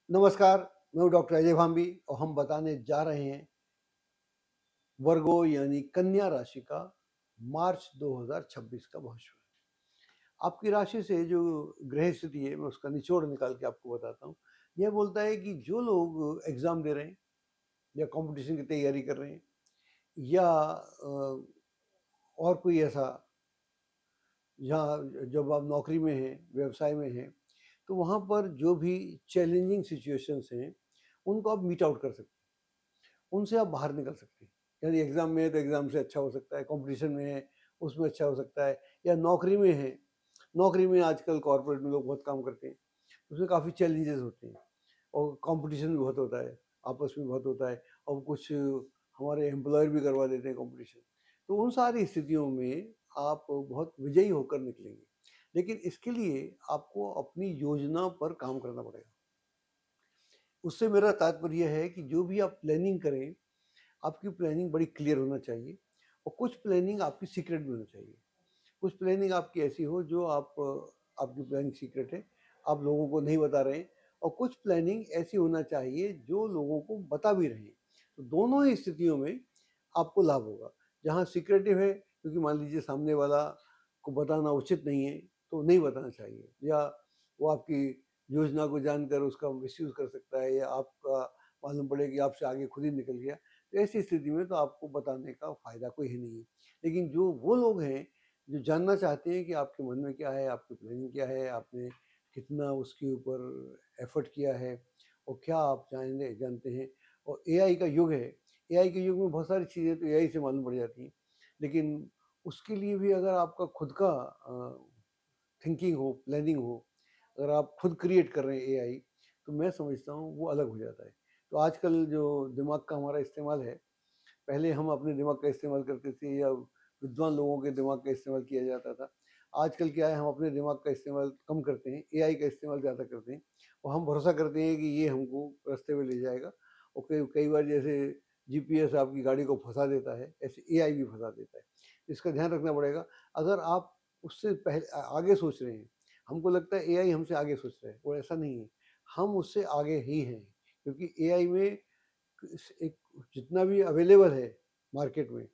नमस्कार, मैं हूँ डॉक्टर अजय भाम्बी और हम बताने जा रहे हैं वर्गो यानी कन्या राशि का मार्च 2026 का भविष्य। आपकी राशि से जो ग्रह स्थिति है मैं उसका निचोड़ निकाल के आपको बताता हूँ। यह बोलता है कि जो लोग एग्ज़ाम दे रहे हैं या कॉम्पिटिशन की तैयारी कर रहे हैं या और कोई ऐसा जहाँ जब आप नौकरी में हैं, व्यवसाय में हैं, तो वहाँ पर जो भी चैलेंजिंग सिचुएशंस हैं, उनको आप मीट आउट कर सकते हैं। उनसे आप बाहर निकल सकते हैं। यानी एग्ज़ाम में है तो एग्ज़ाम से अच्छा हो सकता है, कॉम्पिटिशन में है उसमें अच्छा हो सकता है, या नौकरी में है, नौकरी में आजकल कॉर्पोरेट में लोग बहुत काम करते हैं, उसमें काफ़ी चैलेंजेस होते हैं और कॉम्पिटिशन भी बहुत होता है, आपस में बहुत होता है और कुछ हमारे एम्प्लॉयर भी करवा देते हैं कॉम्पिटिशन। तो उन सारी स्थितियों में आप बहुत विजयी होकर निकलेंगे। लेकिन इसके लिए आपको अपनी योजना पर काम करना पड़ेगा। उससे मेरा तात्पर्य है कि जो भी आप प्लानिंग करें, आपकी प्लानिंग बड़ी क्लियर होना चाहिए और कुछ प्लानिंग आपकी सीक्रेट भी होना चाहिए। कुछ प्लानिंग आपकी ऐसी हो जो आपकी प्लानिंग सीक्रेट है, आप लोगों को नहीं बता रहे हैं, और कुछ प्लानिंग ऐसी होना चाहिए जो लोगों को बता भी रहे हैं। तो दोनों ही स्थितियों में आपको लाभ होगा। जहाँ सीक्रेटिव है क्योंकि मान लीजिए सामने वाला को बताना उचित नहीं है तो नहीं बताना चाहिए, या वो आपकी योजना को जानकर उसका मिसयूज़ कर सकता है, या आपका मालूम पड़े कि आपसे आगे खुद ही निकल गया, तो ऐसी स्थिति में तो आपको बताने का फ़ायदा कोई है नहीं है। लेकिन जो वो लोग हैं जो जानना चाहते हैं कि आपके मन में क्या है, आपकी प्लानिंग क्या है, आपने कितना उसके ऊपर एफर्ट किया है और क्या आप जानते हैं। और एआई का युग है, एआई के युग में बहुत सारी चीज़ें तो एआई से मालूम पड़ जाती हैं, लेकिन उसके लिए भी अगर आपका खुद का थिंकिंग हो, प्लानिंग हो, अगर आप खुद क्रिएट कर रहे हैं एआई, तो मैं समझता हूँ वो अलग हो जाता है। तो आजकल जो दिमाग का हमारा इस्तेमाल है, पहले हम अपने दिमाग का इस्तेमाल करते थे या विद्वान लोगों के दिमाग का इस्तेमाल किया जाता था। आजकल क्या है, हम अपने दिमाग का इस्तेमाल कम करते हैं, एआई का इस्तेमाल ज़्यादा करते हैं और हम भरोसा करते हैं कि ये हमको रास्ते पे ले जाएगा। और कई कई बार जैसे जीपीएस आपकी गाड़ी को फँसा देता है, ऐसे एआई भी फँसा देता है। इसका ध्यान रखना पड़ेगा। अगर आप उससे आगे सोच रहे हैं, हमको लगता है एआई हमसे आगे सोच रहा है, और ऐसा नहीं है। हम उससे आगे ही हैं, क्योंकि एआई में एक जितना भी अवेलेबल है मार्केट में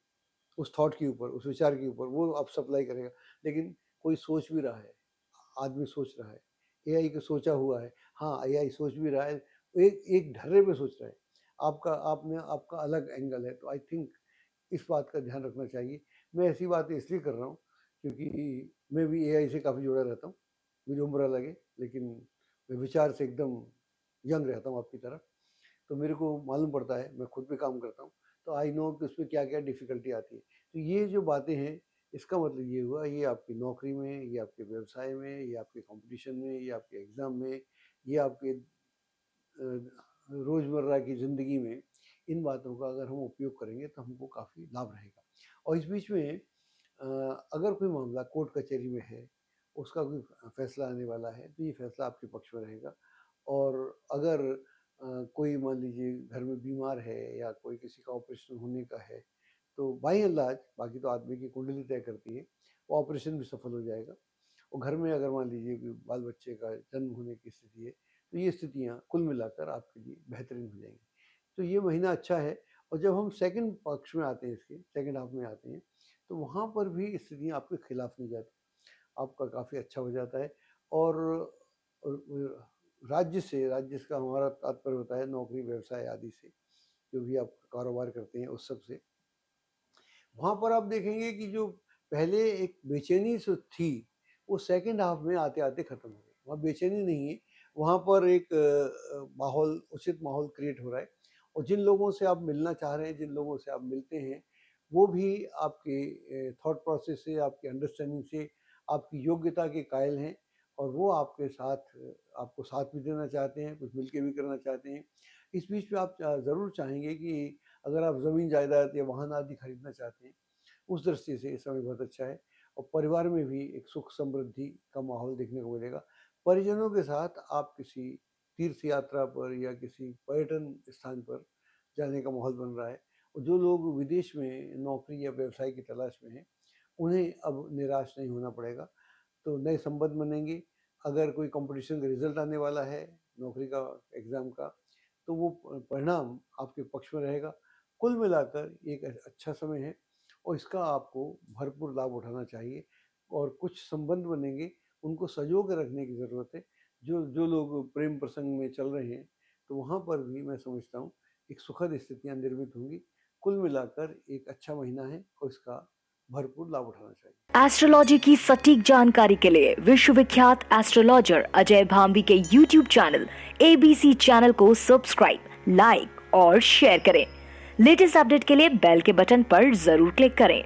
उस थॉट के ऊपर, उस विचार के ऊपर, वो अब सप्लाई करेगा। लेकिन कोई सोच भी रहा है, आदमी सोच रहा है, एआई को सोचा हुआ है। हाँ, एआई सोच भी रहा है, एक एक ढर्रे पे सोच रहा है। आपका अलग एंगल है, तो आई थिंक इस बात का ध्यान रखना चाहिए। मैं ऐसी बातें इसलिए कर रहा हूँ क्योंकि मैं भी एआई से काफ़ी जुड़ा रहता हूँ। मुझे उम्र अलग है, लेकिन मैं विचार से एकदम यंग रहता हूँ आपकी तरह। तो मेरे को मालूम पड़ता है, मैं खुद पे काम करता हूँ, तो आई नो कि उसमें क्या-क्या डिफ़िकल्टी आती है। तो ये जो बातें हैं, इसका मतलब ये हुआ, ये आपकी नौकरी में, ये आपके व्यवसाय में, ये आपके कॉम्पिटिशन में, ये आपके एग्ज़ाम में, ये आपके रोज़मर्रा की ज़िंदगी में, इन बातों का अगर हम उपयोग करेंगे तो हमको काफ़ी लाभ रहेगा। और इस बीच में अगर कोई मामला कोर्ट कचहरी में है, उसका कोई फैसला आने वाला है, तो ये फैसला आपके पक्ष में रहेगा। और अगर कोई मान लीजिए घर में बीमार है या कोई किसी का ऑपरेशन होने का है, तो बाई एंड लार्ज, बाकी तो आदमी की कुंडली तय करती है, वो ऑपरेशन भी सफल हो जाएगा। और घर में अगर मान लीजिए कि बाल बच्चे का जन्म होने की स्थिति है, तो ये स्थितियाँ कुल मिलाकर आपके लिए बेहतरीन हो जाएंगी। तो ये महीना अच्छा है। और जब हम सेकंड पक्ष में आते हैं, इसके सेकंड हाफ में आते हैं, तो वहाँ पर भी स्थितियाँ आपके खिलाफ नहीं जाती, आपका काफ़ी अच्छा हो जाता है। और राज्य का हमारा तात्पर्य होता है नौकरी, व्यवसाय आदि से, जो भी आप कारोबार करते हैं उस सब से। वहाँ पर आप देखेंगे कि जो पहले एक बेचैनी जो थी, वो सेकंड हाफ में आते-आते खत्म हो गई। वहाँ बेचैनी नहीं है, वहाँ पर एक माहौल, उचित माहौल क्रिएट हो रहा है। और जिन लोगों से आप मिलना चाह रहे हैं, जिन लोगों से आप मिलते हैं, वो भी आपके थॉट प्रोसेस से, आपकी अंडरस्टैंडिंग से, आपकी योग्यता के कायल हैं, और वो आपके साथ आपको साथ भी देना चाहते हैं, कुछ मिलके भी करना चाहते हैं। इस बीच में आप ज़रूर चाहेंगे कि अगर आप ज़मीन जायदाद या वाहन आदि खरीदना चाहते हैं, उस दृष्टि से ये समय बहुत अच्छा है। और परिवार में भी एक सुख समृद्धि का माहौल देखने को मिलेगा। परिजनों के साथ आप किसी तीर्थ यात्रा पर या किसी पर्यटन स्थान पर जाने का माहौल बन रहा है। और जो लोग विदेश में नौकरी या व्यवसाय की तलाश में हैं, उन्हें अब निराश नहीं होना पड़ेगा। तो नए संबंध बनेंगे। अगर कोई कंपटीशन का रिजल्ट आने वाला है, नौकरी का, एग्ज़ाम का, तो वो परिणाम आपके पक्ष में रहेगा। कुल मिलाकर एक अच्छा समय है और इसका आपको भरपूर लाभ उठाना चाहिए और कुछ संबंध बनेंगे, उनको संजो के रखने की ज़रूरत है। जो जो लोग प्रेम प्रसंग में चल रहे हैं, तो वहाँ पर भी मैं समझता हूँ एक सुखद स्थितियाँ निर्मित होंगी। कुल मिलाकर एक अच्छा महीना है और इसका भरपूर लाभ उठाना चाहिए। एस्ट्रोलॉजी की सटीक जानकारी के लिए विश्वविख्यात एस्ट्रोलॉजर अजय भांबी के यूट्यूब चैनल ABC चैनल को सब्सक्राइब, लाइक और शेयर करें। लेटेस्ट अपडेट के लिए बेल के बटन पर जरूर क्लिक करें।